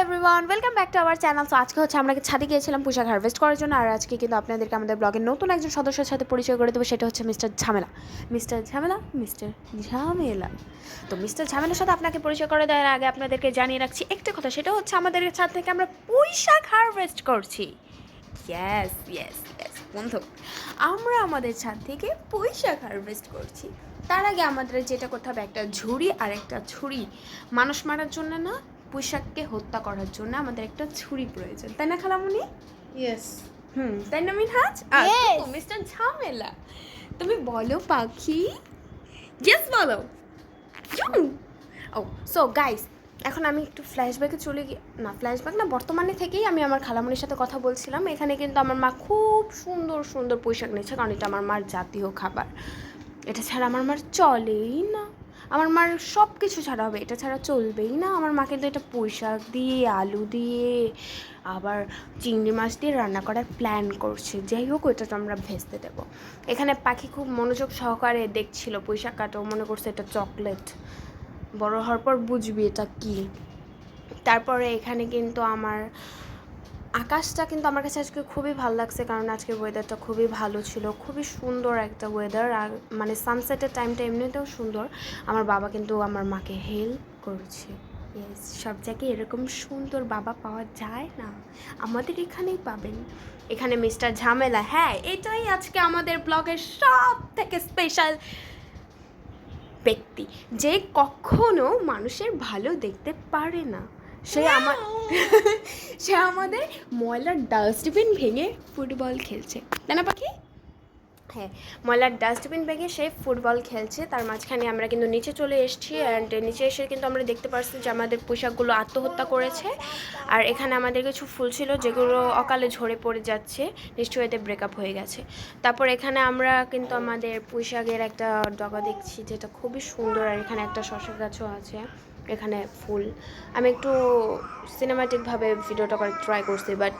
Everyone, welcome back to our channel. So আজকে হচ্ছে আমরা ছাদে গিয়েছিলাম পোশাক হারভেস্ট করার জন্য। আর আজকে কিন্তু আপনাদেরকে আমাদের ব্লগের নতুন একজন সদস্যের সাথে পরিচয় করে দেবো। সেটা হচ্ছে মিস্টার ঝামেলা। তো মিস্টার ঝামেলার সাথে আপনাকে পরিচয় করে দেওয়ার আগে আপনাদেরকে জানিয়ে রাখছি একটা কথা, সেটা হচ্ছে আমাদের ছাদ থেকে আমরা পোশাক হারভেস্ট করছি। ইয়েস ইয়েস ইয়েস বন্ধু, আমরা আমাদের ছাদ থেকে পোশাক হারভেস্ট করছি। তার আগে আমাদের যেটা করতে হবে, একটা ঝুড়ি আর একটা ছুরি। মানুষ মারার জন্য না, পোশাককে হত্যা করার জন্য আমাদের একটা ছুরি প্রয়োজন, তাই না খালামুনি? ইয়েস। তাই না মিনহাজ? তো মিস্টার ঝামেলা, তুমি বলো পাখি। ইয়েস বলো। ও সো গাইস, এখন আমি একটু ফ্ল্যাশব্যাকে চলে গিয়ে, না ফ্ল্যাশব্যাক না, বর্তমানে থেকেই আমি আমার খালামুনির সাথে কথা বলছিলাম। এখানে কিন্তু আমার মা খুব সুন্দর সুন্দর পোশাক নিচ্ছে, কারণ এটা আমার মার জাতীয় খাবার। এটা ছাড়া আমার মার চলেই না। আমার মার সব কিছু ছাড়া হবে, এটা ছাড়া চলবেই না। আমার মা কিন্তু এটা পোশাক দিয়ে, আলু দিয়ে, আবার চিংড়ি মাছ দিয়ে রান্না করার প্ল্যান করছে। যাই হোক, ওইটা তো আমরা ভেস্তে দেবো। এখানে পাখি খুব মনোযোগ সহকারে দেখছিল পোশাক কাটা, মনে করছে এটা চকলেট। বড় হওয়ার পর বুঝবি এটা কী। তারপরে এখানে কিন্তু আমার আকাশটা কিন্তু আমার কাছে আজকে খুবই ভালো লাগছে, কারণ আজকে ওয়েদারটা খুবই ভালো ছিল, খুবই সুন্দর একটা ওয়েদার। আর মানে সানসেটের টাইমটা এমনিতেও সুন্দর। আমার বাবা কিন্তু আমার মাকে হেল্প করছে। ইয়েস, সব জায়গায় এরকম সুন্দর বাবা পাওয়া যায় না, আমাদের এখানেই পাবেন। এখানে মিস্টার ঝামেলা, হ্যাঁ এটাই আজকে আমাদের ব্লগের সব থেকে স্পেশাল ব্যক্তি, যে কখনো মানুষের ভালো দেখতে পারে না। সে আমাদের ময়লার ডাস্টবিন ভেঙে ফুটবল খেলছে, তাই না পাখি? হ্যাঁ, ময়লার ডাস্টবিন ভেঙে সে ফুটবল খেলছে। তার মাঝখানে আমরা কিন্তু নিচে চলে এসেছি। অ্যান্ড নিচে এসে কিন্তু আমরা দেখতে পাচ্ছি যে আমাদের পোশাকগুলো আত্মহত্যা করেছে। আর এখানে আমাদের কিছু ফুল ছিল যেগুলো অকালে ঝরে পড়ে যাচ্ছে, নিশ্চয়ই এতে ব্রেকআপ হয়ে গেছে। তারপর এখানে আমরা কিন্তু আমাদের পোশাকের একটা ডগা দেখছি, যেটা খুবই সুন্দর। আর এখানে একটা শসা গাছও আছে, এখানে ফুল। আমি একটু সিনেম্যাটিকভাবে ভিডিওটা করে ট্রাই করছি, বাট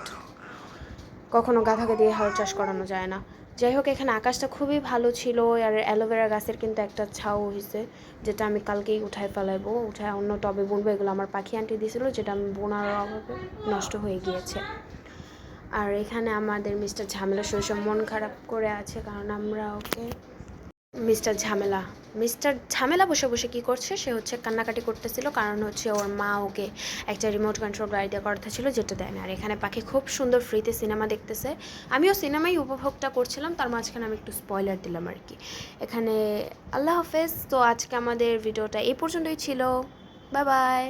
কখনো গাধাকে দিয়ে হাল চাষ করানো যায় না। যাই হোক, এখানে আকাশটা খুবই ভালো ছিল। আর অ্যালোভেরা গাছের কিন্তু একটা ছাউ হয়েছে, যেটা আমি কালকেই উঠায় ফেলাইবো, উঠায় অন্য টবে বুনবো। এগুলো আমার পাখি আন্টি দিয়েছিলো, যেটা আমি বোনার অভাবে নষ্ট হয়ে গিয়েছে। আর এখানে আমাদের মিস্টার ঝামেলা শৈশব মন খারাপ করে আছে, কারণ আমরা ওকে মিস্টার ঝামেলা বসে বসে কী করছে, সে হচ্ছে কান্নাকাটি করতেছিল, কারণ হচ্ছে ওর মা ওকে একটা রিমোট কন্ট্রোল গাড়ি দেওয়ার কথা ছিল, যেটা দেয় না। আর এখানে পাখি খুব সুন্দর ফ্রিতে সিনেমা দেখতেছে। আমিও সিনেমাই উপভোগটা করছিলাম, তার মাঝখানে আমি একটু স্পয়লার দিলাম আর কি। এখানে আল্লাহ হাফেজ। তো আজকে আমাদের ভিডিওটা এই পর্যন্তই ছিল। Bye bye.